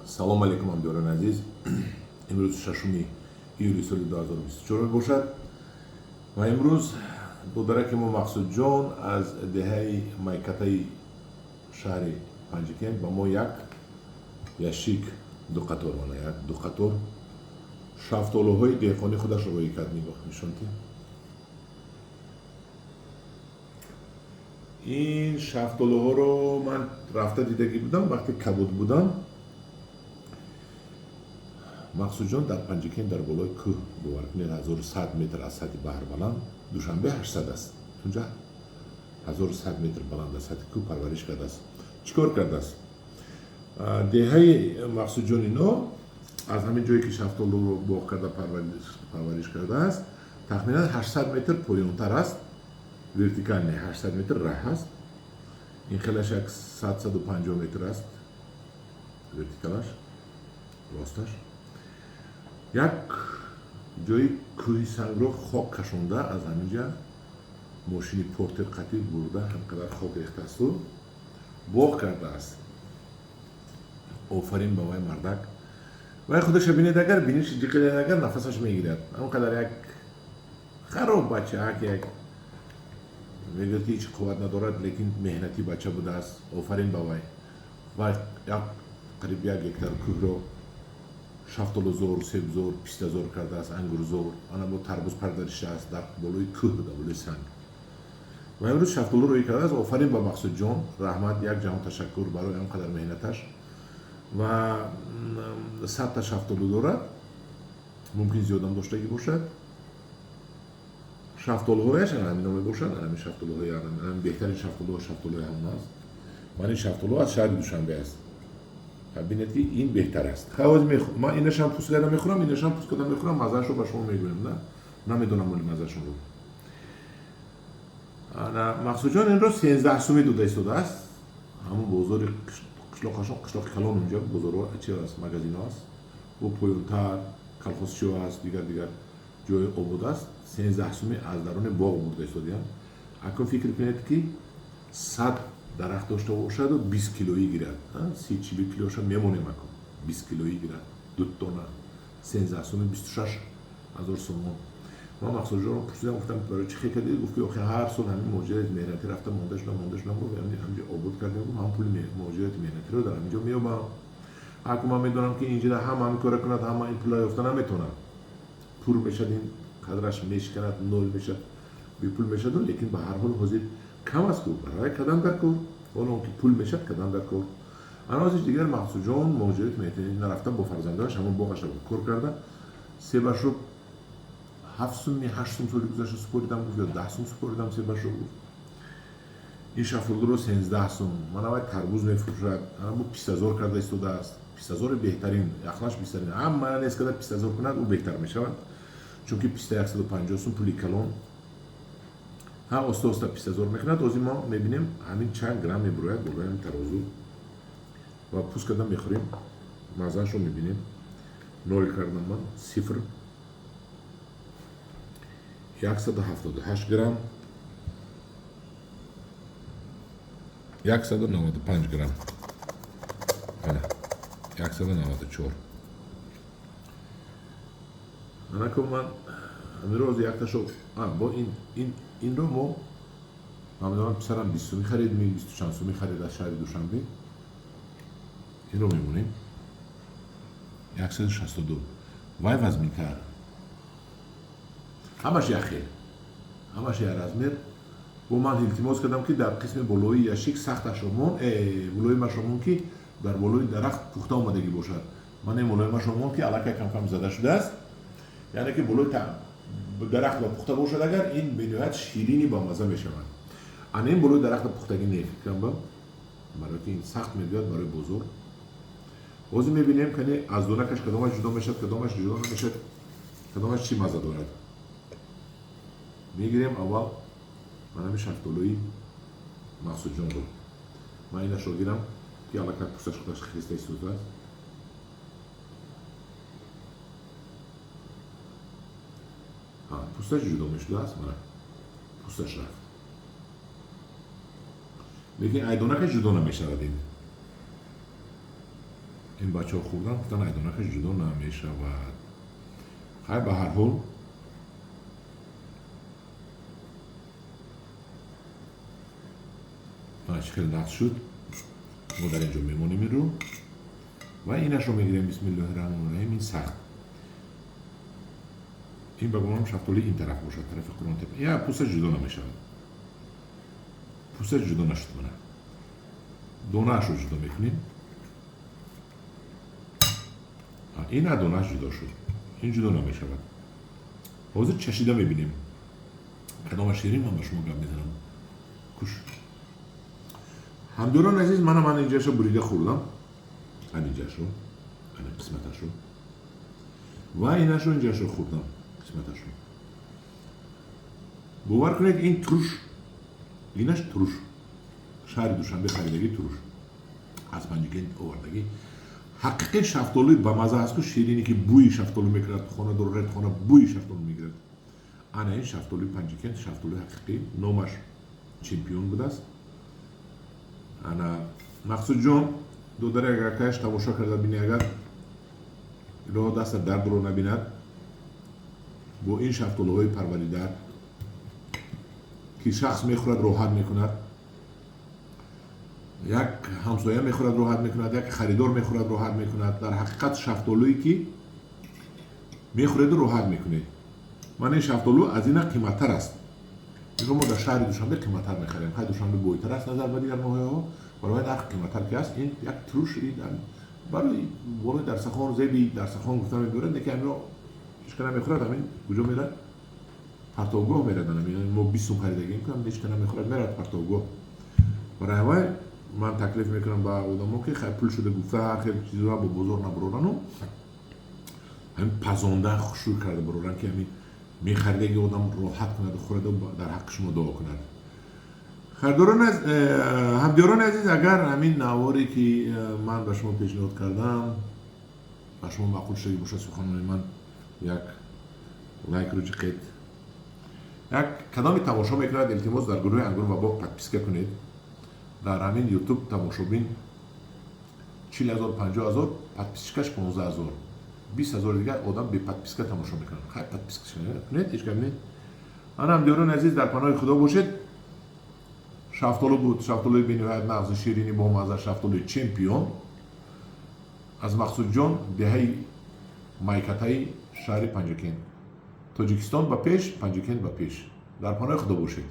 салом алейкум ҳамдиёрони азиз. имрӯз 6 июли соли 2024 мебошад ва имрӯз додараки мо мақсудҷон аз деҳаи майкатаи шаҳри панҷикент ба мо як яшик дуқатор шафтолуҳои деҳқони худашро роӣ кард. нишон ки ин шафтолуҳоро ман рафта дидагӣ будам вақте кабуд будам. мақсудҷон дар панҷикент дар болои кӯҳ бовар кунед 1100 метр аз сатҳи баҳр баланд. душанбе 800 аст, унҷа 1100 метр баланд аз сатҳи кӯҳ парвариш кардааст. чӣ кор кардааст? деҳаи мақсудҷони но аз ҳамин ҷое ки шафтолуҳро боғ карда парвариш кардааст тахминан 800 метр поёнтар аст. вертикал не 800 метр раҳ аст. ин хелаш як 100-150 метр аст вертикалаш росташ. як ҷои кӯҳи сангро хок кашонда аз ҳаминҷа мошини портер қатӣ бурда ҳамқадар хок рехтасту боғ кардааст. офарин ба вай мардак. вай худаша бинед, агар биниши ҷиқилен, агар нафасаш мегирад. ҳамқадар як хароб бача, як мегӯяд ки ҳеҷ қувват надорад, лекин меҳнати бача будааст. офарин ба вай. вай як қариб 1 гектар кӯҳро шафтолузор, себзор, пистазор кардааст, ангурзор, ана бо тарбуз парваришааст дар болои кӯҳ, дар болои санг. ва имрӯз шафтолу роӣ кардааст. офарин ба мақсудҷон, раҳмат, як ҷаҳон ташаккур барои ҳам қадар меҳнаташ. ва 100 та шафтолу дорад, мумкин зиёдам доштагӣ бошад. шафтолуҳояш ҳамин мебошад. ҳамин шафтолуҳои беҳтарин шафтолуҳои ҳамон аст. ман ин шафтолу аз шаҳри душанбе аст. бинед ки ин беҳтар аст. ман инашам пӯст карда мехӯрам, инашам пӯст карда мехӯрам, мазаашро ба шумо мегӯям. намедонам моли мазаашонро. мақсудҷон инро 13 сӯми дода истодааст. ҳамон бозори қишлоқи калон унҷа бозорҳо чи аст, магазинҳо аст. бо поёнтар колхозчиҳо аст, дигар ҷои обод аст. 13 сӯми аз даруни боғ бурда истодиам. акун фикр кунед ки 100 дарахт дошта бошаду 20 килоӣ гирад. 30-40 килоша мемонем. акун 20 килоӣ гирад. 2 тонна 13 сӯми 26 000 сомон. ман мақсудҷонро пурсидам, гуфтам барои чӣ хел кардед? гуфт ки охи ҳар сол ҳамин муоҷирати меҳнатӣ рафта монда шудам. гуфт ҳаминҷо обод кардем, ҳам пули муоҷирати меҳнатиро дар ҳаминҷо меёбам. акун ман медонам ки инҷира ҳама ҳамин кора кунад, ҳама ин пула ёфта наметавонад. пур мешад, ин қадраш мешиканад, нол мешад, бепул мешаду, лекин ба ҳар ҳол ҳозир кам аст. барои кадам дар кор, он ки пул мешад, кадам дар кор. анозиш дигар мақсудҷон муоҷирати меҳнатӣ нарафта бо фарзандаш ҳамон боғаша кор карда себашро 7 сӯми 8 сӯм соли гузашта супоридам, гуфт ё 10 сӯм супоридам себашро. ин шафтолуро 13 сӯм. ман авай тарбуз мефурӯшад, ана бо пистазор карда истодааст. пистазори беҳтарин, яхлаш беҳтарин. ҳама нест када пистазор кунад, ӯ беҳтар мешавад. чунки писта 150 сӯм пули калон. оста пистазор мекунад. озим мо мебинем ҳамин чанд грамм мебурояд болои ҳамин тарозу. ва пӯст карда мехӯрем. мазаашро мебинем. нол кардам ман, сифр. 178 грамм, 195 грамм, 194. анакун ман амироз якташо бо инро мо мамедонам писарам 20 сӯми харид, 20 чанд сӯми харид аз шаҳри душанбе. инро мемонем 162. вай вазминтар, ҳамаш яхел, ҳамаш як размер. бо ман илтимос кардам ки дар қисми болои яшик сахташ омон, мулоимаш омон ки дар болои дарахт пухта омадагӣ бошад. ман мулоимаш омон ки аллакай кам зада шудааст. яъне ки болои дарахт ба пухта бошад, агар ин бениҳоят ширини ба маза мешавад. ана ин болои дарахта пухтагӣ нефикрам ба, барои ки ин сахт мегӯяд барои бозор. ҳозир мебинем кани аз донакаш кадомаш ҷудо мешад, кадомаш ҷудо намешад, кадомаш чӣ маза дорад. мегирем аввал ман ҳамин шафтолуи мақсудҷонро. ман инашро гирам ки аллакай пӯсташ худаш хиста истодааст. пӯсташ ҷудо мешудааст, мана пӯсташ рафт. лекин айдонакаш ҷудо намешавад. ин این بچه ها خوردن گفتن ایدونک جدا نمیشود. خیلی به هر حال خیلی نقص شد. ما در اینجا میمونیم رو و اینش رو میگیریم. بسم الله الرحمن الرحیم. این سخت، این بگم شفتالی این طرف باشه، طرف قرآن طرف. یا پوستش جدا نمیشود، پوستش جدا نشد. منه دونهش رو جدا میکنیم. این دونهش جدا شد، این جدا نمیشود. حاضر چشیده میبینیم کدام شیرین. من به شما گپ میزنم. کوش همدوران عزیز، من اینجاشو بریده خوردم. اینجاشو، این قسمتشو و ایناشو اینجاشو خوردم قسمتشو. باور کنید این تروش، اینش تروش شهر دوشنبه خریدگی تروش از پنجگین آوردگی. حقیقی شفتالوی با مزه هست که شیرینی که بوی شفتالو میگیرد. خانه دورت خانه بوی شفتالو میگیرد. انا این شفتالوی پنجگین شفتالوی حقیقی. نامش چمپیون بوده است. انا مقصود جان دو دره اگر کهش تماشا کرده بینی، اگر راه دست درد رو نبیند با این شفتالوهای پروریده که شخص میخورد راحت میکند، یک همسایه میخورد راحت میکند، یک خریدار میخورد راحت میکند. در حقیقت شفتالویی که میخورد راحت میکنه. من این شفتالو از این قیمتتر است. میگم ما در شهر دوشنبه قیمتتر میخریم. خیلی دوشنبه بویتر است نظر به دیگر ماهی ها. برای در قیمتتر که است. این یک تروش برای در سخان زیبی در سخان گفتم میبرد نکه همین اشکال نمیخورد. همین کجا میرد؟ پرتوگاه میرد. ما 20 سوم خریدگی میکنم اشکال نمیخورد میرد پرتوگاه. برای همه من تکلیف میکنم با آدم‌ها که خیلی پول شده گفته هر خیلی چیزا با بزرگ نبرورن و همین پزانده خوشور کرده برورن که همین میخریدگی آدم راحت کند و خورده و در حق شما دعا کند. همدیاران عزیز، اگر همین نواری که من به شما پیشنهاد کردم به شما معقول شده باشه سخنان من، یک لایک رو چکید. یک کدامی تماشا میکند التماس در گروه انگور و باغ پادپیسکه کنید. در همین یوتیوب تماشابین 40,000 50,000 پادپیسکش 15,000 20,000 دیگر آدم به پادپیسکه تماشا میکنن. خیلی پادپیسکه کنید هیچ کم نیست. همدیاران عزیز در پناه خدا باشید. شفتالو بود، شفتالوی بین‌نهایت مغز شیرینی با مزه، شفتالوی چمپیون از مقصود جان دهه مایکتای شهر پنجکین، تاجیکستان با پیش، پنجکین با پیش. در پناه خدا باشید.